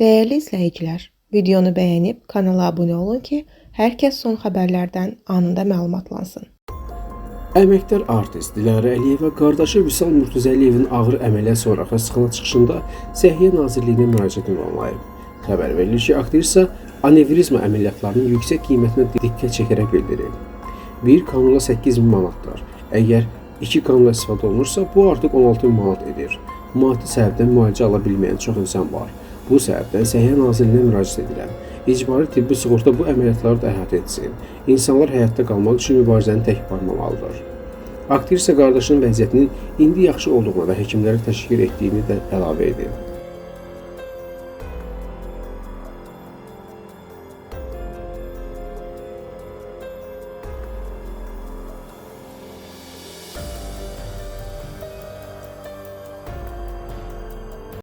Değerli izləyicilər, videonu bəyənib kanala abunə olun ki, hər kəs son xəbərlərdən anında məlumatlansın. Əməkdar artist Dilarə Əliyeva qardaşı Vüsal Murtuzəliyevin ağır əməliyyat sonra xəstəxana çıxışında Səhiyyə Nazirliyinə müraciət ünvanlayıb. Xəbər verilir ki, aktrisa anevrizma əməliyyatlarının yüksək qiymətinə diqqət çəkərək bildirib. Bir kanula 8.000 manatdır. Əgər 2 kanula istifadə olunursa, bu artıq 16.000 manat edir. Maddi səbəbdən müalicə ala bilməyən çox insan var. Bu səbəbdən Səhiyyə Nazirliyinə müraciət edirəm. İcbari tibbi sığorta bu əməliyyatları da əhatə etsin. İnsanlar həyatda qalmaq üçün mübarizəni tək aparmamalıdır. Aktrisa qardaşının vəziyyətinin indi yaxşı olduğuna və həkimləri təşəkkür etdiyini də əlavə edib.